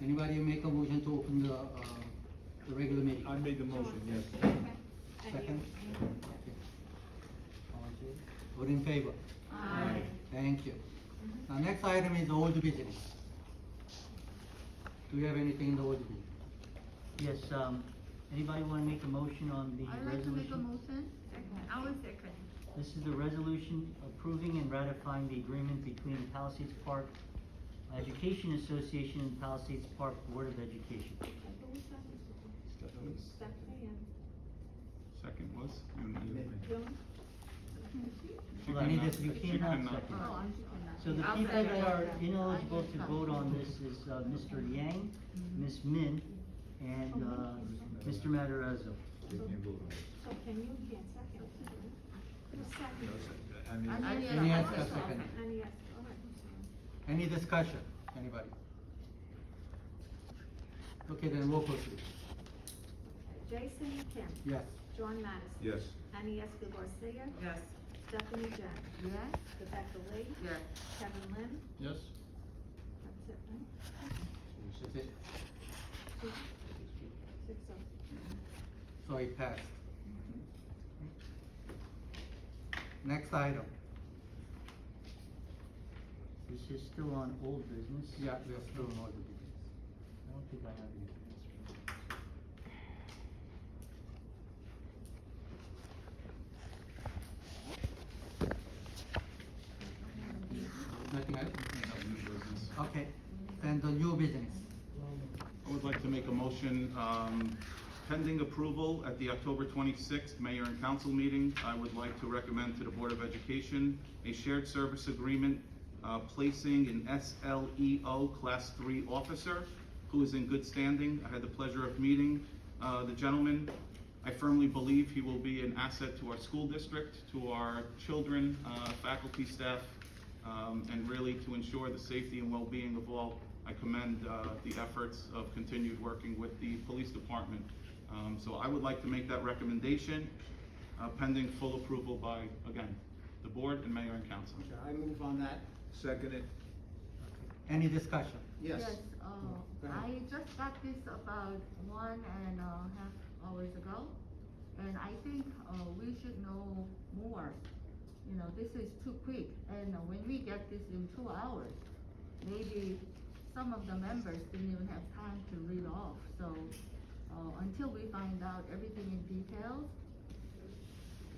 Anybody make a motion to open the regular meeting? I made the motion, yes. Second? Okay. All in favor? Vote in favor? Aye. Thank you. Now, next item is old business. Do you have anything in the old business? Yes, anybody wanna make a motion on the I'd like to make a resolution? motion. I will second. This is the resolution approving and ratifying the agreement between the Palisades Park Education Association and Palisades Park Board of Education. Second was? Any She discussion? You cannot cannot. second. Oh, I'm So the I'll people second. that are ineligible to vote on this is, Mr. Yang, Ms. Min, and, Mr. Matarazzo. So can you get second? Any other second? Any discussion? Anybody? Okay, then roll call please. Jason Kim. Yes. John Madison. Yes. Annie Esco Garcia. Yes. Stephanie Jen. Yes. Rebecca Lee. Yes. Kevin Lynn. Yes. That's it, right? That's it. 6-0. So it passed. Next item. This is still on old business. Yeah, we are still in old business. I don't think I have any transfer. Nothing else? Okay, then the new business. I would like to make a motion, pending approval at the October 26th Mayor and Council meeting. I would like to recommend to the Board of Education a shared service agreement placing an SLEO Class 3 officer who is in good standing. I had the pleasure of meeting the gentleman. I firmly believe he will be an asset to our school district, to our children, faculty, staff, and really to ensure the safety and well-being of all. I commend the efforts of continued working with the police department. So I would like to make that recommendation pending full approval by, again, the board and mayor and council. I move on that. Second it. Any discussion? Yes. Go ahead. I just got this about 1.5 hours ago, and I think, we should know more. You know, this is too quick, and when we get this in 2 hours, maybe some of the members didn't even have time to read off, so, until we find out everything in details,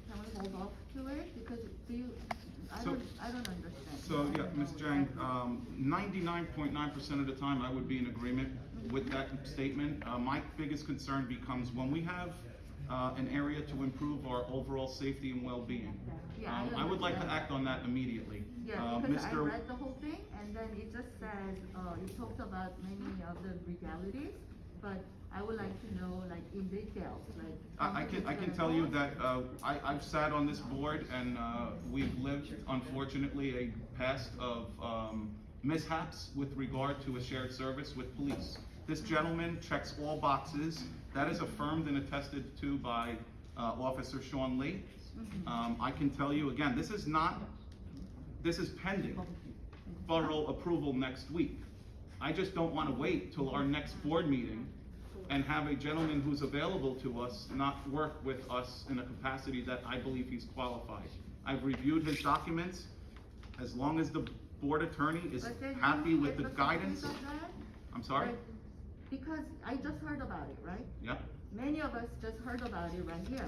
can we hold off to it? Because I So- don't understand. So, I yeah, don't Ms. know Jang, exactly. 99.9% of the time, I would be in agreement with that statement. My biggest concern becomes when we have an area to improve our overall safety and well-being. Yeah, I would like to understand. act on that immediately. Yeah, because I Mr. read the whole thing, and then it just says, it talks about many of the legalities, but I would like to know, like, in details, like. how I much can, it's I can gonna tell you cost. that, I've sat on this board and, we've lived, unfortunately, a past of, mishaps with regard to a shared service with police. This gentleman checks all boxes. That is affirmed and attested to by, Officer Sean Lee. I can tell you, again, this is pending borough approval next week. I just don't wanna wait till our next board meeting and have a gentleman who's available to us not work with us in a capacity that I believe he's qualified. I've reviewed his documents. As long as the board attorney is But then happy you with get the copies guidance. of that? I'm sorry? But- Because I just heard about it, right? Yep. Many of us just heard about it right here.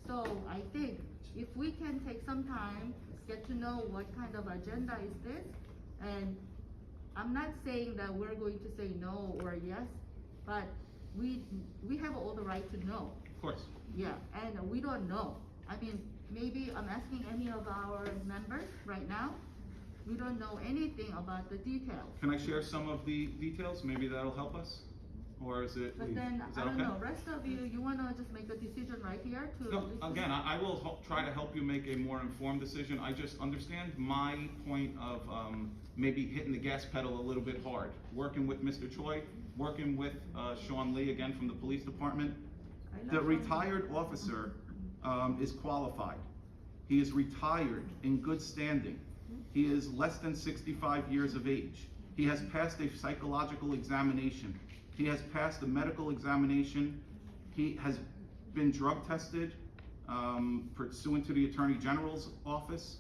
So I think if we can take some time, get to know what kind of agenda is this, and I'm not saying that we're going to say no or yes, but we have all the right to know. Of course. Yeah, and we don't know. I mean, maybe I'm asking any of our members right now, we don't know anything about the details. Can I share some of the details? Maybe that'll help us? Or is it, But is then, that I okay? don't know, rest of you wanna just make a decision right here to? No, listen? again, I will try to help you make a more informed decision. I just understand my point of, maybe hitting the gas pedal a little bit hard. Working with Mr. Choi, working with, Sean Lee, again, from the police department. I know The some- retired officer, is qualified. He is retired, in good standing. He is less than 65 years of age. He has passed a psychological examination. He has passed a medical examination. He has been drug tested, pursuant to the Attorney General's office.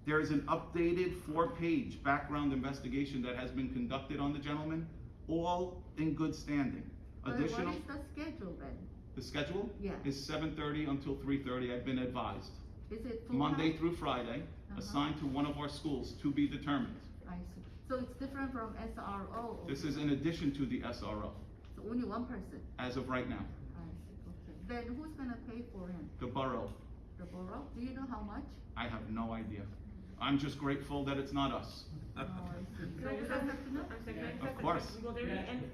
There is an updated 4-page background investigation that has been conducted on the gentleman, all in good standing. But Additional, what is the schedule then? the schedule Yeah. is 7:30 until 3:30, I've been advised. Is it full Monday time? through Friday, assigned to one of our schools to be determined. I see. So it's different from SRO? This is in addition to the SRO, So only one person? as of right now, I see, okay. Then who's gonna pay for him? the borough. The borough? Do you know how much? I have no idea. I'm just grateful that it's not us. Oh, I see. Can I just ask I'm sorry, can I just Of ask a course. question?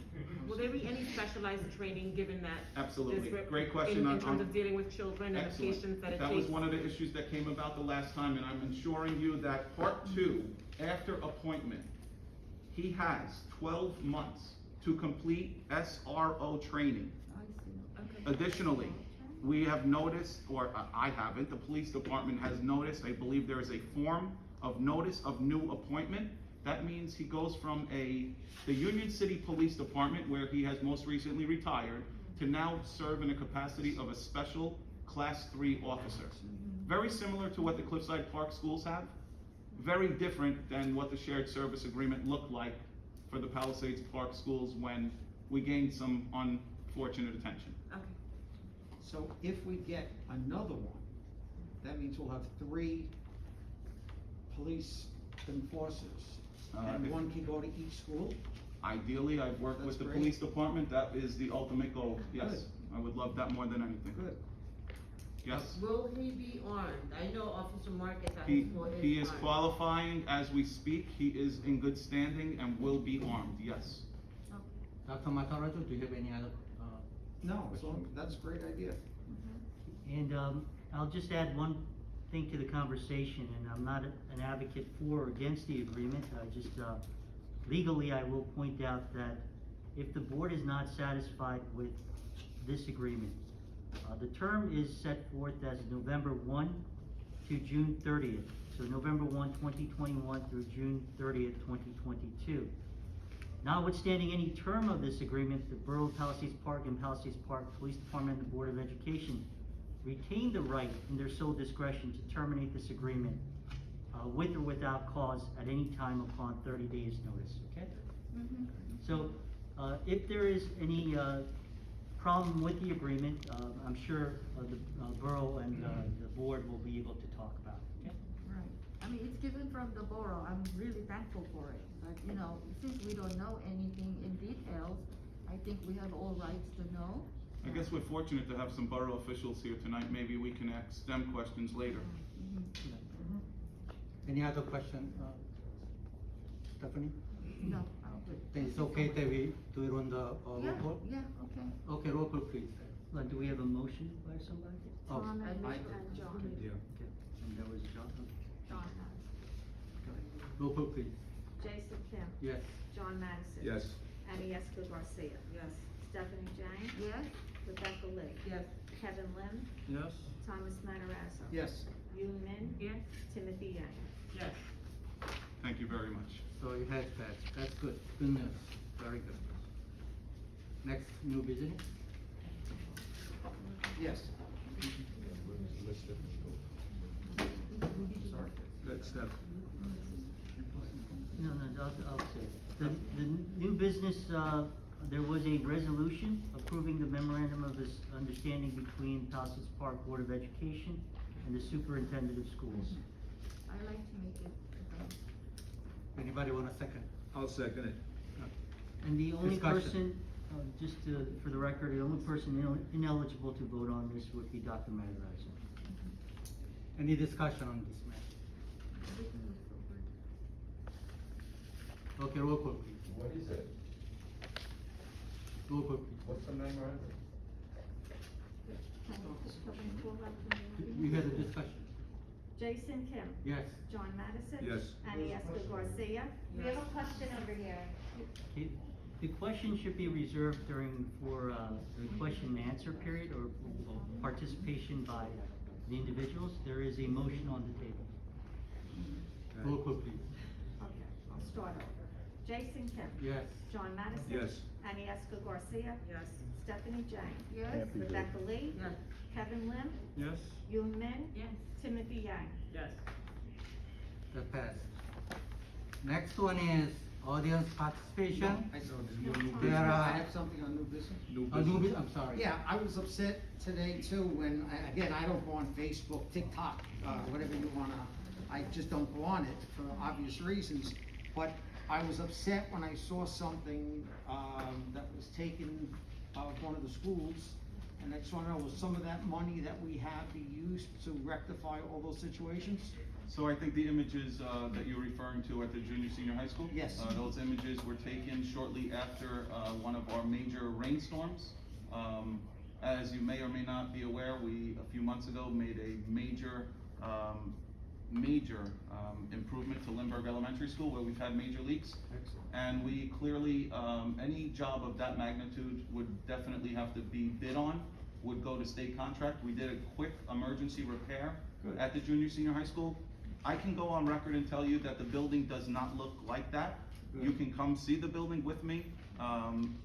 Will there be any specialized training given that? Absolutely. this- Great question In on- terms on- of dealing with children and the Excellent. patients that it That takes? was one of the issues that came about the last time, and I'm ensuring you that part 2, after appointment, he has 12 months to complete SRO training. I see. Okay. Additionally, we have noticed, or I haven't, the police department has noticed, I believe there is a form of notice of new appointment. That means he goes from the Union City Police Department, where he has most recently retired, to now serve in the capacity of a special Class 3 officer. Very similar to what the Cliffside Park schools have, very different than what the shared service agreement looked like for the Palisades Park schools when we gained some unfortunate attention. Okay. So if we get another one, that means we'll have 3 police enforcers. And if- one can go to each school? Ideally, I've worked with That's the great. police department, that is the ultimate goal, yes. I would love that more than anything. Good. Yes. Will he be armed? I know Officer Marcus at He, his school is he is armed. qualifying as we speak, he is in good standing and will be armed, yes. Dr. Matarajo, do you have any other, No, so that's a great idea. And, I'll just add one thing to the conversation, and I'm not an advocate for or against the agreement, I just, legally, I will point out that if the board is not satisfied with this agreement, the term is set forth as November 1 to June 30th. So November 1, 2021 through June 30th, 2022. Notwithstanding any term of this agreement, the Borough of Palisades Park and Palisades Park Police Department and the Board of Education retain the right in their sole discretion to terminate this agreement with or without cause at any time upon 30 days' notice, okay? So, if there is any problem with the agreement, I'm sure the borough and the board will be able to talk about it, okay? Right. I mean, it's given from the borough. I'm really thankful for it. But, you know, since we don't know anything in details, I think we have all rights to know. I guess we're fortunate to have some borough officials here tonight, maybe we can ask them questions later. any other question, Stephanie? No, I'm good. Then it's okay that we do it on the, roll Yeah, call? yeah, okay. Okay, roll call please. Do we have a motion by somebody? Oh, Tom and I- John. Okay, and that was John. John has. roll call please. Jason Kim. Yes. John Madison. Yes. Annie Esco Garcia. Yes. Stephanie Jang. Yes? Rebecca Lee. Yes. Kevin Lim. Yes. Thomas Matarazzo. Yes. Yuli Min. Yes. Timothy Yang. Yes. Thank you very much. So it has passed, that's good, good news, very good. Next, new business? Yes. Sorry. Good, Steph. No, I'll say. The new business, there was a resolution approving the memorandum of this understanding between Palisades Park Board of Education and the superintendent of schools. I like to make it. Anybody want a second? I'll second it. And the only Discussion. person, for the record, the only person ineligible to vote on this would be Dr. Matarazzo. Any discussion on this matter? Okay, roll call please. What is it? Roll call please. What's the memorandum? You had a discussion? Jason Kim. Yes. John Madison. Yes. Annie Esco Garcia. We have a question over here. Okay, the question should be reserved for the question and answer period or participation by the individuals. There is a motion on the table. Roll call please. Okay, I'll start over. Jason Kim. Yes. John Mattison. Yes. Annie Esco Garcia. Yes. Stephanie Jang. Yes, Rebecca Lee. Yes. Kevin Lim. Yes. Yun Min. Yes. Timothy Yang. Yes. That passed. Next one is audience participation. I There I are, have something on new business. I'm sorry. Yeah, I was upset today too when, again, I don't go on Facebook, TikTok, whatever you wanna, I just don't go on it for obvious reasons. But I was upset when I saw something, that was taken out of one of the schools. And I just wanna know, was some of that money that we have be used to rectify all those situations? So I think the images that you're referring to at the junior, senior high school? Yes. Those images were taken shortly after one of our major rainstorms. As you may or may not be aware, we, a few months ago, made a major improvement to Lindbergh Elementary School where we've had major leaks. Excellent. And we clearly, any job of that magnitude would definitely have to be bid on, would go to state contract. We did a quick emergency repair Good. at the junior, senior high school. I can go on record and tell you that the building does not look like that. You Good. can come see the building with me.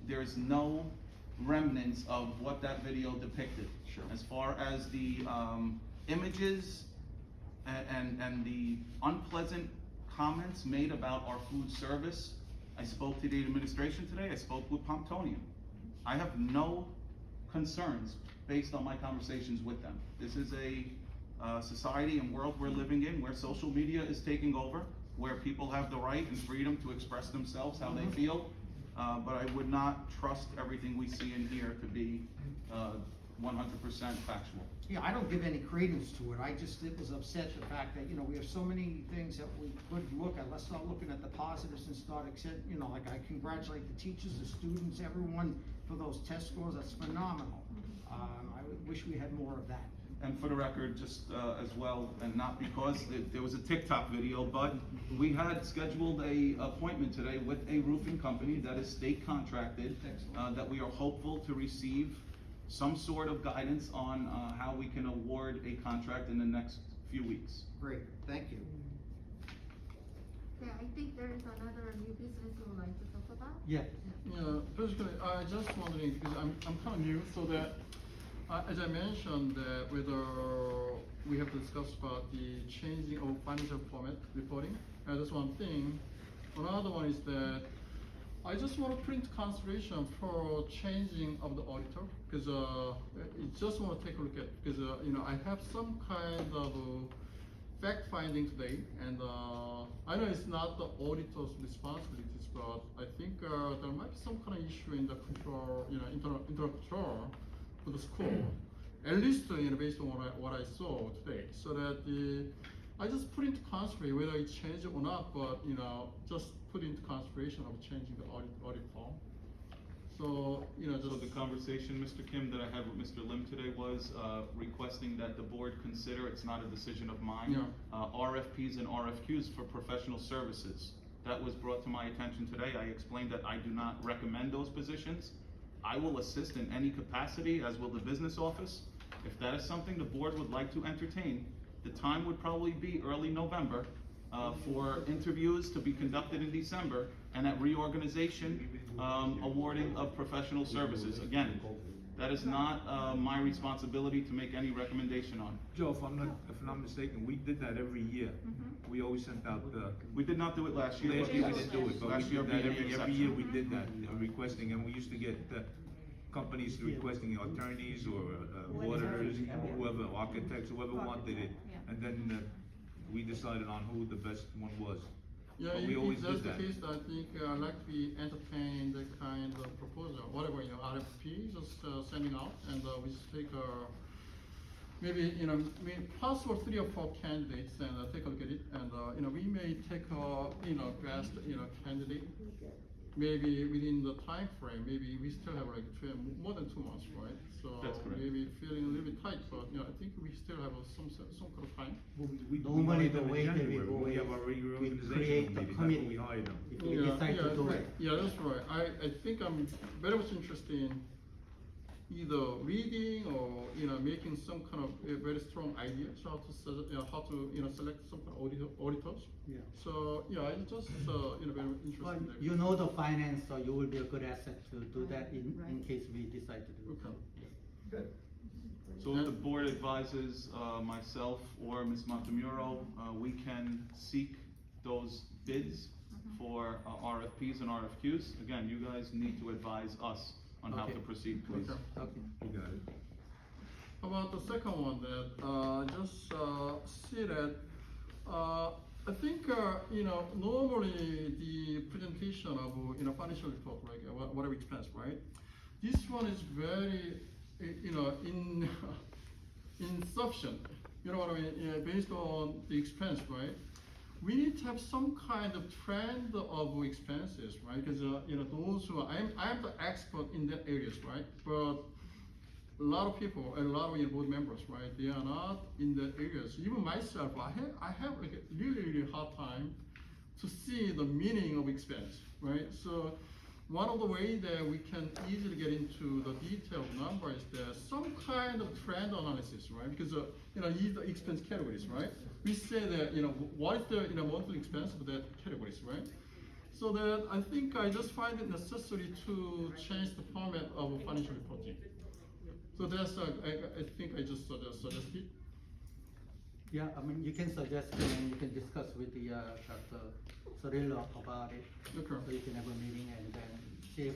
There's no remnants of what that video depicted. Sure. As far as the, images and the unpleasant comments made about our food service, I spoke to the administration today, I spoke with Pomptonian. I have no concerns based on my conversations with them. This is a society and world we're living in where social media is taking over, where people have the right and freedom to express themselves how they feel. But I would not trust everything we see in here to be 100% factual. Yeah, I don't give any credence to it, it was upset the fact that, we have so many things that we could look at, let's start looking at the positives and start like I congratulate the teachers, the students, everyone for those test scores, that's phenomenal. I wish we had more of that. And for the record, just as well, and not because there was a TikTok video, but we had scheduled a appointment today with a roofing company that is state contracted, that we are hopeful to receive some sort of guidance on how we can award a contract in the next few weeks. Great, thank you. okay, I think there is another new business you would like to talk about? Yeah. Yeah, basically, I just wondering, because I'm kind of new, so that, as I mentioned, whether we have discussed about the changing of financial format reporting, that's one thing. Another one is that I just want to print consideration for changing of the auditor, because I just want to take a look at, because I have some kind of fact finding today, and I know it's not the auditor's responsibilities, but I think there might be some kind of issue in the control, internal control for the school. At least based on what I saw today, so that I just put into consideration whether it changed or not, but just put into consideration of changing the audit form. So just So the conversation, Mr. Kim, that I had with Mr. Lim today was requesting that the board consider, it's not a decision of mine, RFPs and RFQs for professional services. That was brought to my attention today. I explained that I do not recommend those positions. I will assist in any capacity, as will the business office. If that is something the board would like to entertain, the time would probably be early November for interviews to be conducted in December, and at reorganization, awarding of professional services. Again, that is not my responsibility to make any recommendation on. Joe, if I'm not mistaken, we did that every year. We always sent out the. We did not do it last year. Last year we didn't do it, but we Last year did that being the every exception. year we did that, requesting, and we used to get companies requesting attorneys or auditors, whoever, architects, whoever wanted it. And then we decided on who the best one was. Yeah, But we always if that's did the that. case, I think I'd like to be entertain the kind of proposal, whatever, RFP, just sending out, and we just take maybe, possible 3 or 4 candidates and take a look at it, and, we may take best, candidate, maybe within the time frame, maybe we still have like more than 2 months, right? So That's correct. maybe feeling a little bit tight, but, I think we still have some kind of time. Normally the way that we go We is have our we reorganization create the meeting, that's committee. when we hire them. If we decide to do it. Yeah, that's right. I think I'm very much interested in either reading or, making some kind of very strong ideas how to, select some kind of auditors. Yeah. So, yeah, I just, very interested. Well, there. you know the finance, so you will be a good asset to do that in Right. case we decide to do it. Okay. Good. So if the board advises, myself or Ms. Montemuro, we can seek those bids for RFPs and RFQs. Again, you guys need to advise us on how Okay. to proceed, please. Okay. Okay. You got it. How about the second one that, just, see that, I think, normally the presentation of, financial report, like, whatever expense, right? This one is very, insufficient, you know what I mean, based on the expense, right? We need to have some kind of trend of expenses, right? Because, those who, I'm the expert in that areas, right? But a lot of people, a lot of board members, right? They are not in the areas. Even myself, I have like a really hard time to see the meaning of expense, right? So one of the ways that we can easily get into the detailed number is that some kind of trend analysis, right? Because these are expense categories, right? We say that what is the monthly expense of that categories, right? So that I think I just find it necessary to change the format of financial reporting. So that's I think I just suggested. Yeah, I mean, you can suggest and you can discuss with the Dr. Sorillo about it. Okay. So you can have a meeting and then see if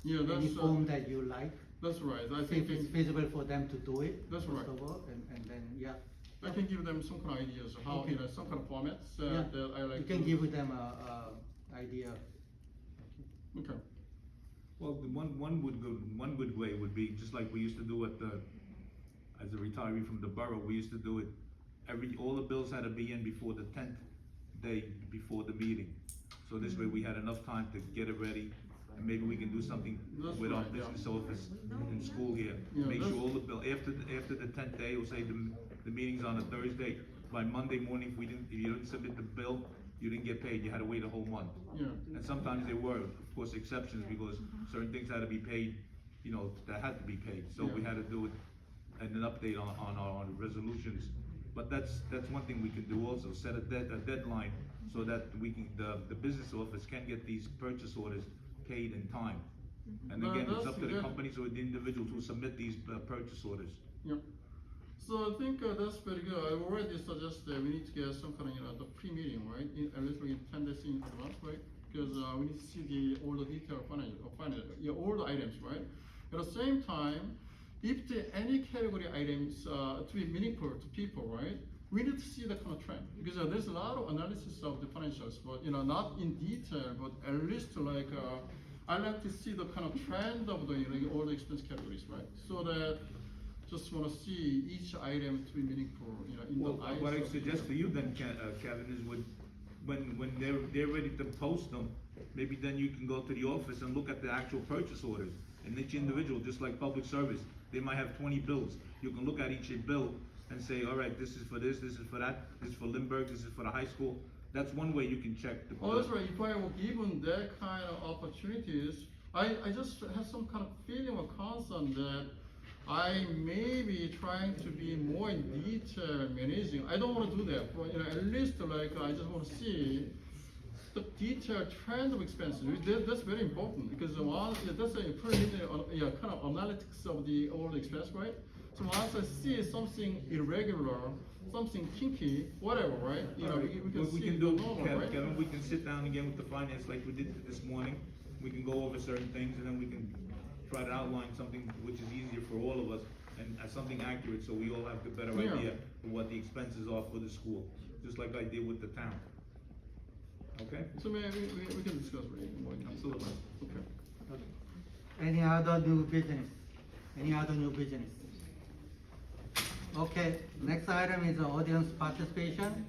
Yeah, any that's form that you like. that's right. I See if think it's feasible for them to do it. That's first right. of all, and then, yeah. I can give them some kind of ideas of how Okay. some kind of formats Yeah. that I like. You can to- give them a idea. Okay. Well, the one good way would be, just like we used to do as a retiree from the borough, we used to do it all the bills had to be in before the 10th day before the meeting. So this way we had enough time to get it ready, and maybe we can do something That's with our right, yeah. business office in school here. Yeah, Make sure that's- all the bill, after the 10th day, we'll say the meeting's on a Thursday. By Monday morning, if you didn't submit the bill, you didn't get paid, you had to wait a whole month. Yeah. And sometimes there were, of course, exceptions, because certain things had to be paid, that had to be paid, so we Yeah. had to do it, and an update on our resolutions. But that's one thing we can do also, set a deadline, so that we can, the business office can get these purchase orders paid in time. And No, again, it's that's- up to the yeah. companies or the individuals who submit these purchase orders. Yeah. So I think that's very good. I already suggest that we need to get some kind of the pre-meeting, right? At least like in 10 days in advance, right? Because we need to see all the detail all the items, right? At the same time, if any category items to be meaningful to people, right? We need to see the kind of trend, because there's a lot of analysis of the financials, but not in detail, but at least like I like to see the kind of trend of the all the expense categories, right? So that just want to see each item to be meaningful, in Well, the eyes what I of- suggest to you then, Kevin, is when they're ready to post them, maybe then you can go to the office and look at the actual purchase orders. And each individual, just like public service, they might have 20 bills. You can look at each bill and say, all right, this is for this is for that, this is for Lindbergh, this is for the high school. That's one way you can check the. Oh, that's right. If I were given that kind of opportunities, I just have some kind of feeling or concern that I may be trying to be more in detail managing. I don't want to do that, but at least like I just want to see the detailed trend of expenses. That's very important, because that's a preliminary, kind of analytics of the all expense, right? So once I see something irregular, something kinky, whatever, right? We can What we see can the do, normal, right? Kevin, we can sit down again with the finance like we did this morning. We can go over certain things, and then we can try to outline something which is easier for all of us, and something accurate, so we all have a better Yeah. idea of what the expenses are for the school, just like I did with the town. Okay? So maybe we can discuss it more. Absolutely. Okay. Okay. Any other new business? Any other new business? Okay, next item is audience participation.